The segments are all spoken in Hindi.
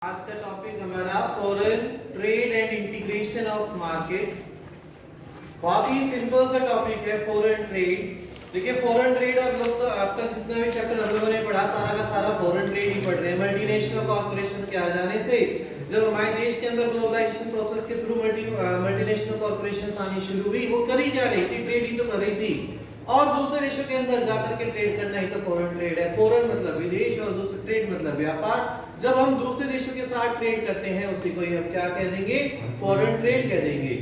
आज का टॉपिक हमारा foreign trade and integration of market. बहुत ही सिंपल सा टॉपिक है फॉरेन ट्रेड। देखिए फॉरेन ट्रेड और लोग तो अब तक जितना भी चैप्टर हम लोगों ने पढ़ा सारा का सारा फॉरेन ट्रेड ही पढ़ रहे हैं। मल्टीनेशनल कॉर्पोरेशन के आ जाने से जब हमारे देश के अंदर ग्लोबलाइजेशन प्रोसेस के थ्रू मल्टीनेशनल कॉर्पोरेशन आनी शुरू हुई, वो कर ही क्या रही थी, ट्रेड ही तो कर रही थी। और दूसरे देशों के अंदर जाकर के ट्रेड करना ही तो फॉरेन ट्रेड है। फॉरेन मतलब विदेश और दूसरा ट्रेड मतलब व्यापार। जब हम दूसरे देशों के साथ ट्रेड करते हैं उसी को ही हम क्या कह देंगे, फॉरेन ट्रेड कह देंगे।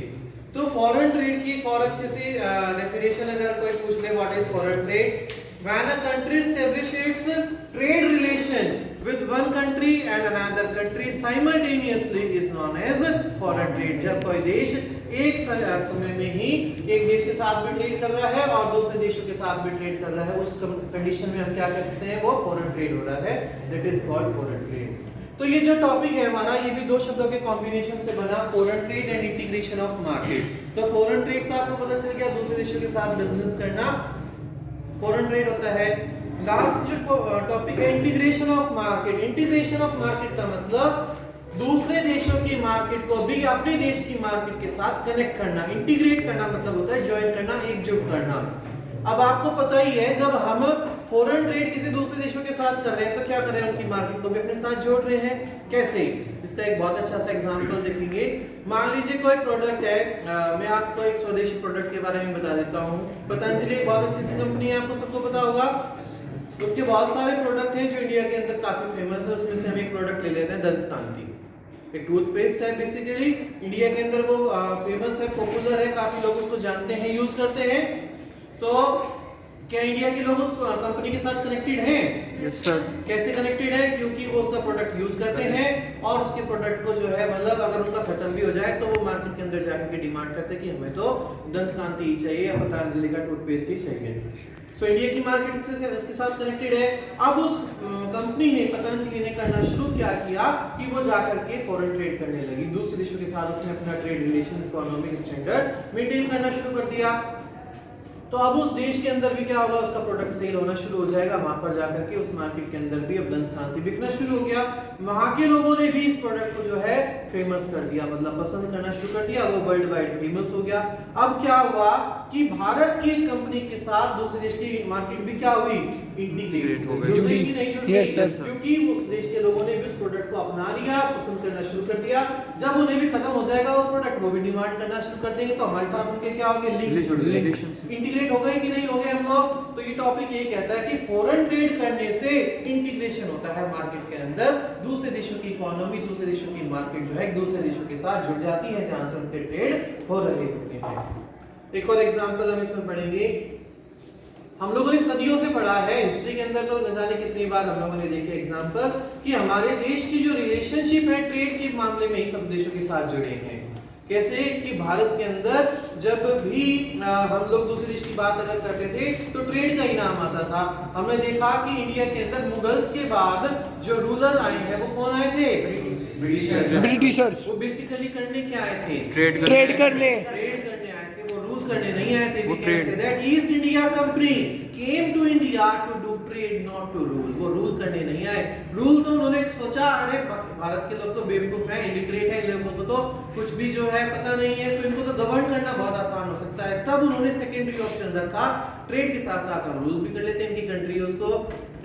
तो फॉरेन ट्रेड की एक और अच्छे से डेफिनेशन अगर कोई पूछ ले, what is foreign trade? When a country establishes trade relation with one country and another country simultaneously is known as foreign trade। जब कोई देश एक समय में ही एक देश के साथ भी ट्रेड कर रहा है और दूसरे देशों के साथ भी ट्रेड कर रहा है, उस कंडीशन में हम क्या कह सकते हैं, वो फॉरेन ट्रेड हो रहा है, that is called foreign trade. तो ये जो टॉपिक है हमारा, ये भी दो शब्दों के कॉम्बिनेशन से बना, foreign trade and integration of market. तो फॉरेन ट्रेड तो आपको पता चल गया, दूसरे देशों के साथ बिजनेस करना फॉरेन ट्रेड होता है। लास्ट जो टॉपिक है integration of market. Integration of market का मतलब दूसरे देशों की मार्केट को भी अपने देश की मार्केट के साथ कनेक्ट करना। इंटीग्रेट करना मतलब होता है ज्वाइन करना, एकजुट करना। अब आपको पता ही है, जब हम फॉरेन ट्रेड किसी दूसरे देशों के साथ कर रहे हैं तो क्या कर रहे हैं, उनकी मार्केट को भी अपने साथ जोड़ रहे हैं। कैसे? इसका एक बहुत अच्छा सा एग्जांपल देखेंगे। मान लीजिए कोई प्रोडक्ट है, मैं आपको एक स्वदेशी प्रोडक्ट के बारे में बता देता हूँ। पतंजलि एक बहुत अच्छी सी कंपनी है, आपको सबको पता होगा। उसके बहुत सारे प्रोडक्ट हैं जो इंडिया के अंदर काफी फेमस है। उसमें से हम एक प्रोडक्ट ले लेते हैं, दंत कांति। एक टूथपेस्ट है, बेसिकली इंडिया के अंदर वो फेमस है, पॉपुलर है, काफी लोग उसको जानते हैं, यूज करते हैं। तो क्या इंडिया के लोग उस कंपनी के साथ कनेक्टेड हैं? Yes sir. कैसे कनेक्टेड है? क्योंकि वो उसका प्रोडक्ट यूज करते हैं और उसके प्रोडक्ट को जो है, मतलब अगर उनका खत्म भी हो जाए तो वो मार्केट के अंदर जाकर के डिमांड करते हैं कि हमें तो दंत कांति ही चाहिए या पतंजलि का टूथपेस्ट ही चाहिए। सो इंडिया की मार्केट से इसके साथ कनेक्टेड है। अब उस कंपनी ने, पतंजलि ने करना शुरू क्या किया कि वो जाकर के फॉरेन ट्रेड करने लगी। दूसरे देशों के साथ उसने अपना trade relation, economic standard maintain करना शुरू कर दिया। तो अब उस देश के अंदर भी क्या होगा, उसका प्रोडक्ट सेल होना शुरू हो जाएगा। वहां पर जाकर के उस मार्केट के अंदर भी अब दंत कांति बिकना शुरू हो गया। वहां के लोगों ने भी इस प्रोडक्ट को जो है फेमस कर दिया, मतलब पसंद करना शुरू कर दिया, वो वर्ल्ड वाइड फेमस हो गया। अब क्या हुआ कि भारत की कंपनी के साथ दूसरे देश की मार्केट भी क्या हुई, इंटीग्रेट हो गई। जुड़ी कि नहीं जुड़ी? Yes sir. क्योंकि उस देश के लोगों ने भी उस प्रोडक्ट को अपना लिया, पसंद करना शुरू कर दिया। जब उन्हें भी खत्म हो जाएगा वो प्रोडक्ट, वो भी डिमांड करना शुरू कर देंगे, तो हमारे साथ उनके क्या हो गए, लिंक जुड़ गए। इंटीग्रेट हो गए कि नहीं हो गए हम लोग? तो ये टॉपिक ये कहता है कि फॉरेन ट्रेड करने से इंटीग्रेशन होता है मार्केट के अंदर। दूसरे देशों की इकोनॉमी, दूसरे देशों की मार्केट जो है दूसरे देशों के साथ जुड़ जाती है जहां से उनके ट्रेड हो रहे होते हैं। एक और एग्जांपल हम इसमें पढ़ेंगे। हम लोगों ने सदियों से पढ़ा है हिस्ट्री के अंदर, तो न जाने कितनी बार हम लोगों ने देखे एग्जांपल कि हमारे देश की जो रिलेशनशिप है ट्रेड के मामले में ही सब देशों के साथ जुड़े हैं। कैसे कि भारत के अंदर जब भी हम लोग दूसरे देश की बात अगर करते थे तो ट्रेड का ही नाम आता था। हमने देखा कि इंडिया के अंदर मुगल्स के बाद जो रूलर आए हैं वो कौन आए थे? ब्रिटिशर्स। वो बेसिकली करने क्या आए थे? ट्रेड करने आए थे, वो रूल करने नहीं आए थे। वो trade. That East India Company came to India to do trade, not to rule. वो रूल करने नहीं आए। रूल तो उन्होंने सोचा, अरे भारत के लोग तो बेवकूफ हैं, इलिटरेट हैं, लोगों को तो कुछ भी जो है पता नहीं है, तो इनको तो गवर्न करना बहुत आसान हो सकता है। तब उन्होंने सेकेंडरी ऑप्शन रखा, ट्रेड के साथ साथ हम रूल भी कर लेते हैं, इनकी कंट्रीज को,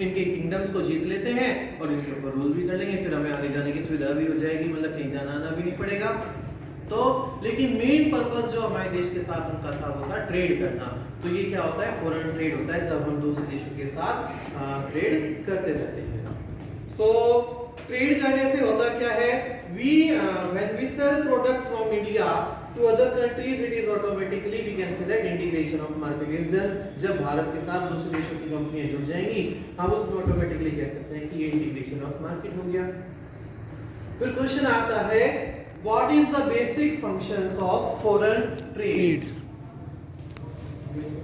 इनके किंगडम्स को जीत लेते हैं और इनके ऊपर रूल भी कर लेंगे, फिर हमें आने जाने की सुविधा भी हो जाएगी, मतलब कहीं जाना आना भी नहीं पड़ेगा। तो लेकिन मेन पर्पस जो हमारे देश के साथ उनका था वो था ट्रेड करना। तो ये क्या होता है, फॉरेन ट्रेड होता है जब हम दूसरे देशों के साथ ट्रेड करते रहते हैं। सो ट्रेड करने से होता क्या है, when we sell product from India to other countries, it is automatically we can say that integration of market is done। जब भारत के साथ दूसरे देशों की कंपनियां जुड़ जाएंगी, हम उसमें ऑटोमेटिकली कह सकते हैं कि ये इंटीग्रेशन ऑफ मार्केट हो गया। फिर क्वेश्चन आता है, what is the basic functions of foreign trade?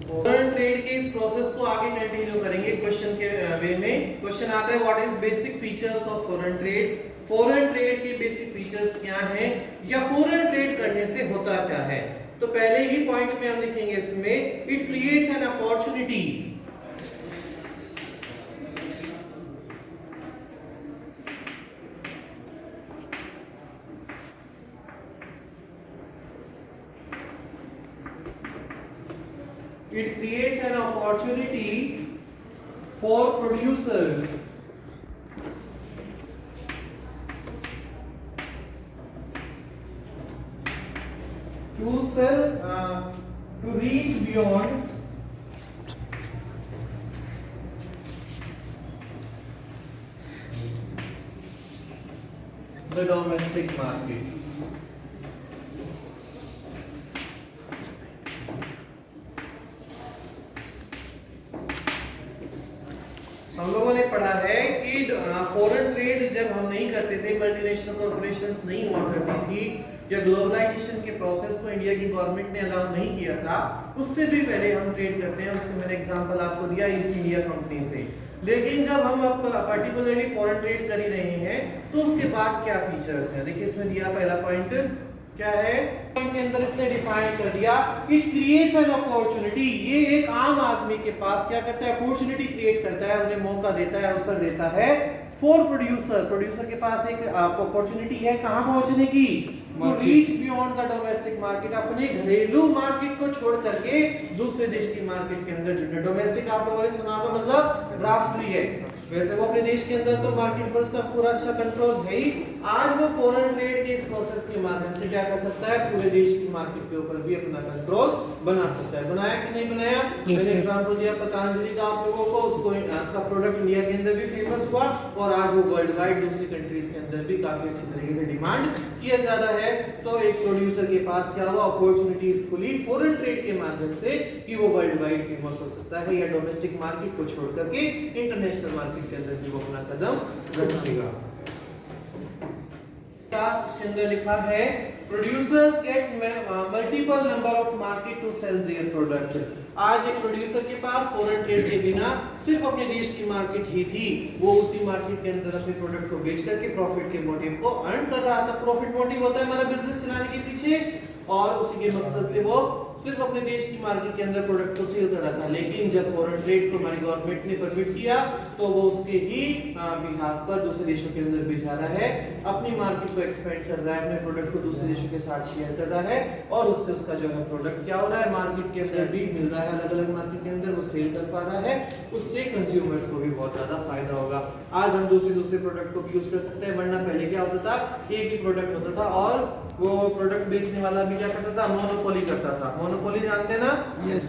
Foreign trade के इस प्रोसेस को आगे कंटिन्यू करेंगे क्वेश्चन के वे में। क्वेश्चन आता है, what is basic features of foreign trade? Foreign trade के बेसिक फीचर्स क्या हैं, या फॉरेन ट्रेड करने से होता क्या है? तो पहले ही पॉइंट में हम लिखेंगे इसमें, it creates an opportunity It creates an opportunity for producers to sell, to reach beyond the domestic market. हम लोगों ने पढ़ा है कि फॉरेन ट्रेड जब हम नहीं करते थे, मल्टीनेशनल कॉर्पोरेशंस नहीं हुआ करती थी, या ग्लोबलाइजेशन के प्रोसेस को इंडिया की गवर्नमेंट ने अलाउ नहीं किया था, उससे भी पहले हम ट्रेड करते हैं। उसका मैंने एग्जांपल आपको दिया ईस्ट इंडिया कंपनी से। लेकिन जब हम अब पर्टिकुलरली फॉरेन ट्रेड कर ही रहे हैं तो उसके बाद क्या फीचर्स हैं, देखिए इसमें दिया पहला पॉइंट क्या है, पॉइंट के अंदर इसने डिफाइन कर दिया, इट क्रिएट्स एन अपॉर्चुनिटी। ये एक आम आदमी के पास क्या करता है, अपॉर्चुनिटी क्रिएट करता है, उन्हें मौका देता है, अवसर देता है फॉर प्रोड्यूसर। प्रोड्यूसर के पास एक अपॉर्चुनिटी है कहां पहुंचने की, to reach beyond the domestic market, अपने घरेलू मार्केट को छोड़ करके दूसरे देश की मार्केट के अंदर जुड़ना। डोमेस्टिक आप लोगों ने सुना होगा मतलब राष्ट्रीय, वैसे वो अपने देश के अंदर तो मार्केट पर उसका पूरा अच्छा कंट्रोल है ही। आज वो फॉरेन ट्रेड के इस प्रोसेस के माध्यम से क्या कर सकता है, पूरे देश की मार्केट के ऊपर भी अपना कंट्रोल बना सकता है। बनाया कि नहीं बनाया? मैंने एग्जांपल दिया पतंजलि का आप लोगों को, उसको उसका प्रोडक्ट इंडिया के अंदर भी फेमस हुआ और आज वो वर्ल्ड वाइड दूसरी कंट्रीज के अंदर भी काफी अच्छी तरीके से डिमांड किया जा रहा है। तो एक प्रोड्यूसर के पास क्या हुआ, अपॉर्चुनिटीज खुली फॉरेन ट्रेड के माध्यम से कि वो वर्ल्ड वाइड फेमस हो सकता है, या डोमेस्टिक मार्केट को छोड़ करके इंटरनेशनल मार्केट के अंदर भी वो अपना कदम रखेगा। इसके अंदर लिखा है producers get multiple number of market to sell their product. आज एक प्रोड्यूसर के पास फॉरेन ट्रेड के बिना सिर्फ अपने देश की मार्केट ही थी, वो उसी मार्केट के अंदर अपने प्रोडक्ट को बेच करके प्रॉफिट के मोटिव को अर्न कर रहा था। प्रॉफिट मोटिव होता है हमारा बिजनेस चलाने के पीछे, और उसी के मकसद से वो सिर्फ अपने देश की मार्केट के अंदर प्रोडक्ट को सेल कर रहा था। लेकिन जब फॉरेन ट्रेड को हमारी गवर्नमेंट ने परमिट किया तो वो उसके ही बिहाफ पर दूसरे देशों के अंदर भेजा रहा है, अपनी मार्केट को एक्सपेंड कर रहा है, अपने प्रोडक्ट को दूसरे देशों के साथ शेयर कर रहा है, और उससे उसका जो है प्रोडक्ट क्या हो रहा है, मार्केट के अंदर भी मिल रहा है, अलग अलग मार्केट के अंदर वो सेल कर पा रहा है, उससे कंज्यूमर्स को भी बहुत ज्यादा फायदा होगा। आज हम दूसरे प्रोडक्ट को भी यूज कर सकते हैं, वरना पहले क्या होता था, एक ही प्रोडक्ट होता था और वो प्रोडक्ट बेचने वाला भी क्या करता था, मोनोपोली करता था। मोनोपोली जानते हैं ना? यस।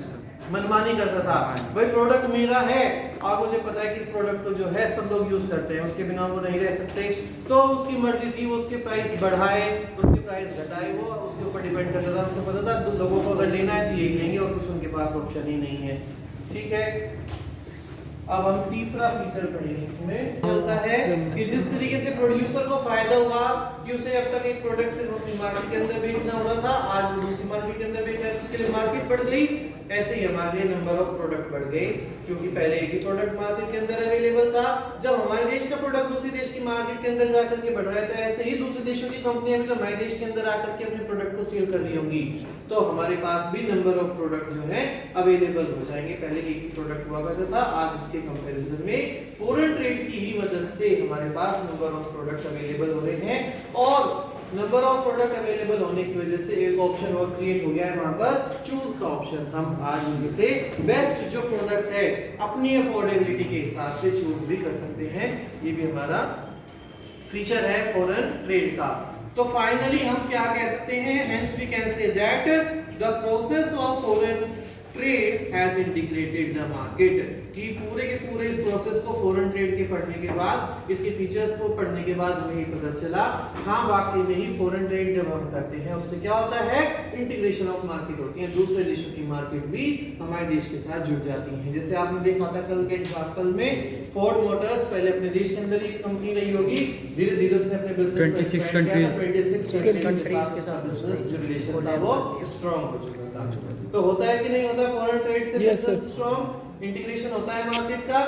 मनमानी करता था, भाई प्रोडक्ट मेरा है और मुझे पता है कि इस प्रोडक्ट को जो है सब लोग यूज करते हैं, उसके बिना वो नहीं रह सकते, तो उसकी मर्जी थी वो उसके प्राइस बढ़ाए, उसके प्राइस घटाए, वो उसके ऊपर डिपेंड करता था। उसे पता था लोगों को अगर लेना है तो यही लेंगे और कुछ उनके पास ऑप्शन ही नहीं है। ठीक है, अब हम तीसरा फीचर पढ़ेंगे। इसमें चलता है कि जिस तरीके से प्रोड्यूसर को फायदा हुआ कि उसे अब तक एक प्रोडक्ट से दूसरी मार्केट के अंदर बेचना हो रहा था, आज वो दूसरी मार्केट के अंदर बेच रहा है, उसके लिए मार्केट बढ़ गई। ऐसे ही हमारे नंबर ऑफ प्रोडक्ट बढ़ गए, क्योंकि पहले एक ही प्रोडक्ट मार्केट के अंदर अवेलेबल था। जब हमारे देश का प्रोडक्ट दूसरे देश की मार्केट के अंदर जाकर के बढ़ रहा है, तो ऐसे ही दूसरे देशों की कंपनियां भी तो हमारे देश के अंदर आकर के अपने प्रोडक्ट को सेल कर रही होंगी, तो हमारे पास भी नंबर ऑफ प्रोडक्ट जो है अवेलेबल हो जाएंगे। पहले एक ही प्रोडक्ट हुआ करता था, आज उसके कंपैरिजन में फॉरेन ट्रेड की ही वजह से हमारे पास नंबर ऑफ प्रोडक्ट अवेलेबल हो रहे हैं, और नंबर ऑफ प्रोडक्ट अवेलेबल होने की वजह से एक ऑप्शन और क्रिएट हो गया है वहां पर, चूज का ऑप्शन। हम आज उनमें से बेस्ट जो प्रोडक्ट है अपनी अफोर्डेबिलिटी के हिसाब से चूज भी कर सकते हैं। ये भी हमारा फीचर है फॉरेन ट्रेड का। तो फाइनली हम क्या कह सकते हैं, hence we can say that the process of foreign trade has integrated the market, कि पूरे के पूरे इस प्रोसेस को फॉरेन ट्रेड के पढ़ने के बाद, इसके फीचर्स को पढ़ने के बाद हमें पता चला, हाँ वाकई में ही फॉरेन ट्रेड जब हम करते हैं उससे क्या होता है, इंटीग्रेशन ऑफ मार्केट होती है, दूसरे देशों की मार्केट भी हमारे देश के साथ जुड़ जाती है। जैसे आपने देखा था कल के एग्जांपल में, फोर्ड मोटर्स पहले अपने देश के अंदर एक कंपनी नहीं होगी, धीरे धीरे उसने अपने बिजनेस 26 कंट्रीज के साथ बिजनेस जो रिलेशन था वो स्ट्रांग हो चुका था। तो होता है कि नहीं होता फॉरेन ट्रेड से बिजनेस स्ट्रांग, इंटीग्रेशन होता है मार्केट का।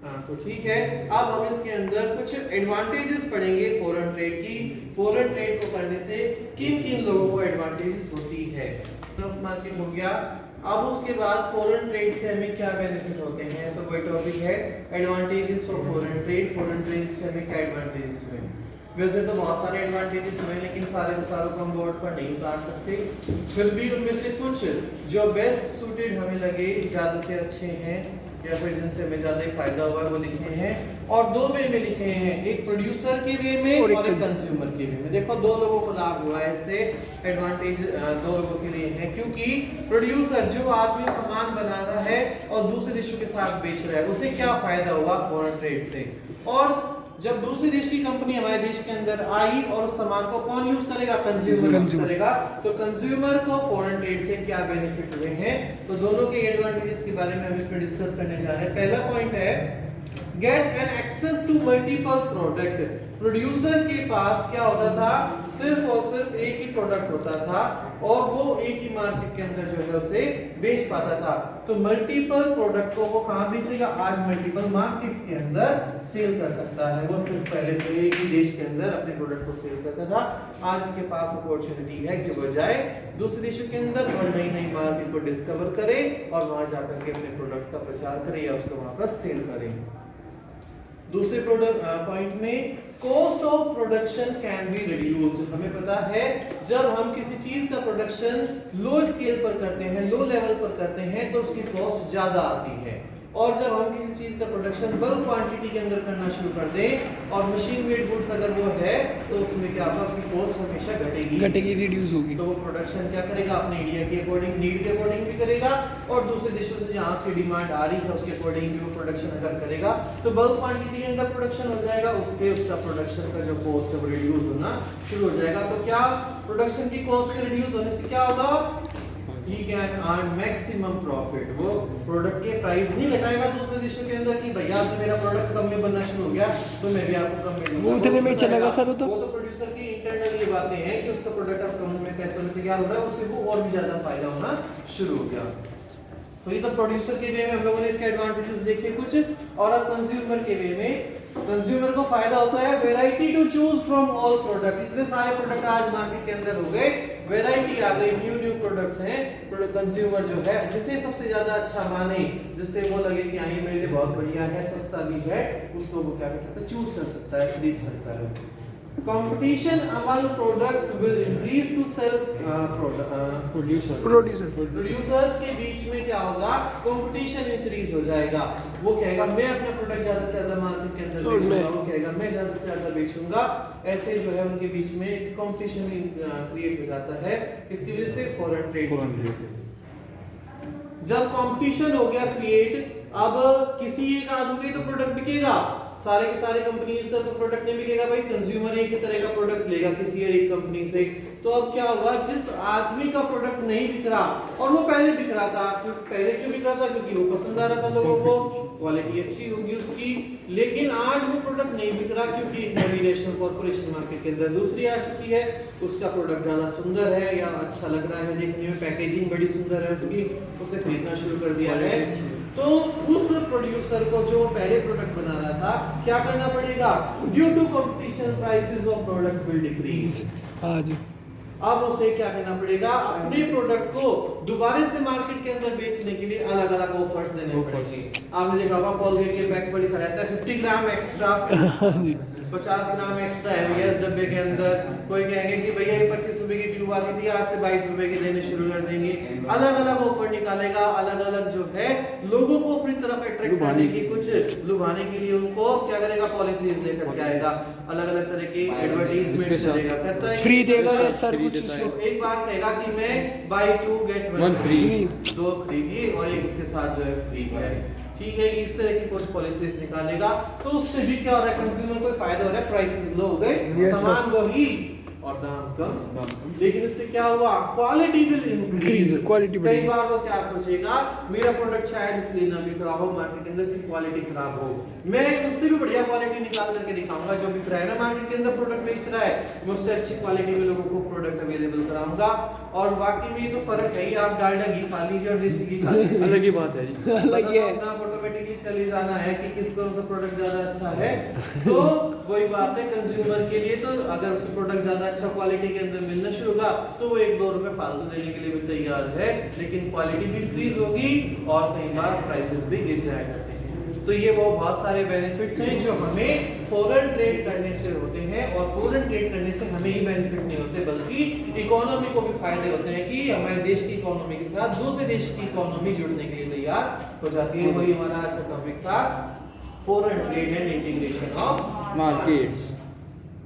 हाँ तो ठीक है, अब हम इसके अंदर कुछ एडवांटेजेस पढ़ेंगे फॉरेन ट्रेड की। फॉरेन ट्रेड को करने से किन किन लोगों को एडवांटेजेस होती है, मार्केट हो गया। अब उसके बाद फॉरेन ट्रेड से हमें क्या बेनिफिट होते हैं, तो वही टॉपिक है advantages for foreign trade. Foreign trade से हमें क्या एडवांटेजेस हुए, वैसे तो बहुत सारे एडवांटेजेस हुए, लेकिन सारे के सारे को हम बोर्ड पर नहीं उतार सकते। फिर भी उनमें से कुछ जो बेस्ट सूटेड हमें लगे, ज्यादा से अच्छे हैं या फिर जिनसे हमें ज्यादा ही फायदा हुआ वो लिखे हैं, और दो वे में लिखे हैं, एक प्रोड्यूसर के वे में और एक कंज्यूमर के वे में। देखो दो लोगों को लाभ हुआ है इससे, एडवांटेज दो लोगों के लिए है, क्योंकि प्रोड्यूसर जो आदमी सामान बना रहा है और दूसरे देशों के साथ बेच रहा है, उसे क्या फायदा हुआ फॉरेन ट्रेड से, और जब दूसरे देश की कंपनी हमारे देश के अंदर आई और उस सामान को कौन यूज करेगा, कंज्यूमर यूज करेगा, तो कंज्यूमर को फॉरेन ट्रेड से क्या बेनिफिट हुए हैं, तो दोनों के एडवांटेजेस के बारे में हम इसमें डिस्कस करने जा रहे हैं। पहला पॉइंट है get an access to multiple product. Producer के पास क्या होता था, सिर्फ और सिर्फ एक ही प्रोडक्ट होता था और वो एक ही मार्केट के अंदर जो है उसे बेच पाता था। तो मल्टीपल प्रोडक्ट को वो कहां बेचेगा, आज मल्टीपल मार्केट्स के अंदर सेल कर सकता है। वो सिर्फ पहले तो एक ही देश के अंदर अपने प्रोडक्ट को सेल करता था, आज उसके पास अपॉर्चुनिटी है कि वो जाए दूसरे देशों के अंदर और नई नई मार्केट को डिस्कवर करे और वहां जाकर के अपने प्रोडक्ट का प्रचार करे या उसको वहां पर सेल करे। दूसरे प्रोडक्ट पॉइंट में cost of production can be reduced. हमें पता है जब हम किसी चीज का प्रोडक्शन लो स्केल पर करते हैं, लो लेवल पर करते हैं, तो उसकी कॉस्ट ज्यादा आती है, और जब हम किसी चीज का प्रोडक्शन बल्क क्वांटिटी के अंदर करना शुरू कर दें और मशीन मेड गुड्स अगर वो है, तो उसमें क्या होगा, उसकी कॉस्ट हमेशा घटेगी, रिड्यूस होगी। तो वो प्रोडक्शन क्या करेगा, अपने एरिया के अकॉर्डिंग, नीड के अकॉर्डिंग भी करेगा, और दूसरे देशों से जहां उसकी डिमांड आ रही है उसके अकॉर्डिंग भी वो प्रोडक्शन अगर करेगा तो बल्क क्वांटिटी के अंदर प्रोडक्शन हो जाएगा, उससे उसका प्रोडक्शन का जो कॉस्ट है वो रिड्यूस होना शुरू हो जाएगा। तो क्या प्रोडक्शन की कॉस्ट के रिड्यूस होने से क्या होगा, he can earn maximum profit। वो प्रोडक्ट के प्राइस नहीं घटाएगा दूसरे देशों के अंदर कि भैया आपने मेरा प्रोडक्ट कम में बनना शुरू हो गया तो मैं भी आपको कम में दूंगा, वो उतने में चलेगा सर। वो तो प्रोड्यूसर की इंटरनल ये बातें हैं कि उसका प्रोडक्ट अब कम में पैसों में तैयार हो रहा है, उससे वो और भी ज्यादा फायदा होना शुरू हो गया। तो ये तो प्रोड्यूसर के वे में हम लोगों ने इसके एडवांटेजेस देखे कुछ, और अब कंज्यूमर के वे में कंज्यूमर को फायदा होता है variety to choose from all product. इतने सारे प्रोडक्ट आज मार्केट के अंदर हो गए, वैरायटी आ गई, न्यू प्रोडक्ट्स हैं, कंज्यूमर जो है जिसे सबसे ज्यादा अच्छा माने, जिससे वो लगे कि हाँ ये मेरे लिए बहुत बढ़िया है, सस्ता भी है, उसको वो क्या कर सकता है, चूज कर सकता है, खरीद सकता है। Competition among products will increase to sell producers के बीच में क्या होगा, कंपटीशन इंक्रीज हो जाएगा। वो कहेगा मैं अपना प्रोडक्ट ज्यादा से ज्यादा मार्केट के अंदर बेचूंगा, वो कहेगा मैं ज्यादा से ज्यादा बेचूंगा, ऐसे जो है उनके बीच में एक कंपटीशन क्रिएट हो जाता है। इसकी वजह से फॉरेन ट्रेड की वजह से जब कंपटीशन हो गया क्रिएट, अब किसी एक आदमी का तो प्रोडक्ट बिकेगा, सारे के सारे कंपनीज का तो प्रोडक्ट नहीं बिकेगा भाई, कंज्यूमर एक ही तरह का प्रोडक्ट लेगा किसी एक कंपनी से। तो अब क्या हुआ, जिस आदमी का प्रोडक्ट नहीं बिक रहा और वो पहले बिक रहा था, पहले क्यों बिक रहा था, क्योंकि वो पसंद आ रहा था लोगों को, क्वालिटी अच्छी होगी उसकी, लेकिन आज वो प्रोडक्ट नहीं बिक रहा क्योंकि एक मल्टीनेशनल कॉर्पोरेशन मार्केट के अंदर दूसरी आ चुकी है, उसका प्रोडक्ट ज्यादा सुंदर है या अच्छा लग रहा है देखने में, पैकेजिंग बड़ी सुंदर है उसकी, उसे खरीदना शुरू कर दिया है। तो उस प्रोड्यूसर को जो पहले प्रोडक्ट बना रहा था क्या करना पड़ेगा, due to competition prices of product will decrease. हाँ जी, अब उसे क्या करना पड़ेगा, अपने प्रोडक्ट को दोबारा से मार्केट के अंदर बेचने के लिए अलग अलग ऑफर्स देने पड़ेंगे। आपने देखा होगा कोलगेट के पैक पर लिखा रहता है 50 ग्राम एक्स्ट्रा, 50 ग्राम एक्स्ट्रा है इस डब्बे के अंदर। कोई कहेंगे कि भैया ये 25 रुपए की ट्यूब आती थी, आज से 22 रुपए की देने शुरू कर देंगे। अलग अलग ऑफर निकालेगा, अलग अलग जो है लोगों को अपनी तरफ अट्रैक्ट करने की, कुछ लुभाने के लिए उनको क्या करेगा, पॉलिसीज लेकर के आएगा, अलग अलग तरह की एडवर्टाइजमेंट देगा, करता है फ्री देगा सर कुछ। एक बार कहेगा कि मैं बाय 2 गेट 1 फ्री, 2 खरीदिए और एक उसके साथ जो है फ्री है, ठीक है, इस तरह की कुछ पॉलिसीज निकालेगा। तो उससे भी क्या हो रहा है, कंज्यूमर को फायदा हो रहा है, प्राइसेस लो हो गए, सामान वही और दाम कम, लेकिन इससे क्या हुआ, क्वालिटी विल इंक्रीज, क्वालिटी। कई बार वो क्या सोचेगा, मेरा प्रोडक्ट शायद इसलिए ना बिक रहा हो मार्केट के अंदर, इसकी क्वालिटी खराब हो, मैं उससे भी बढ़िया क्वालिटी निकाल करके दिखाऊंगा, जो बिक रहा है ना मार्केट के अंदर प्रोडक्ट बेच रहा है, मैं उससे अच्छी क्वालिटी में लोगों को प्रोडक्ट अवेलेबल कराऊंगा। और वाकई में ये तो फर्क है ही, आप डालडा घी खा लीजिए और देसी घी खा लीजिए, अलग ही बात है जी, अलग ही है, अपना ऑटोमेटिकली चले जाना है कि किसको तो प्रोडक्ट ज्यादा अच्छा है। तो वही बात है कंज्यूमर के लिए, तो अगर उसे प्रोडक्ट ज्यादा अच्छा क्वालिटी के अंदर मिलना शुरू होगा तो वो 1-2 रुपए फालतू देने के लिए भी तैयार है, लेकिन क्वालिटी भी इंक्रीज होगी और कई बार प्राइसेस भी गिर जाया करते हैं। तो ये वो बहुत सारे बेनिफिट्स हैं जो हमें फॉरेन ट्रेड करने से होते हैं, और फॉरेन ट्रेड करने से हमें ही बेनिफिट नहीं होते बल्कि इकोनॉमी को भी फायदे होते हैं कि हमारे देश की इकोनॉमी के साथ दूसरे देश की इकोनॉमी जुड़ने के लिए तैयार हो जाती है। वही हमारा आज का टॉपिक था, foreign trade and integration of markets.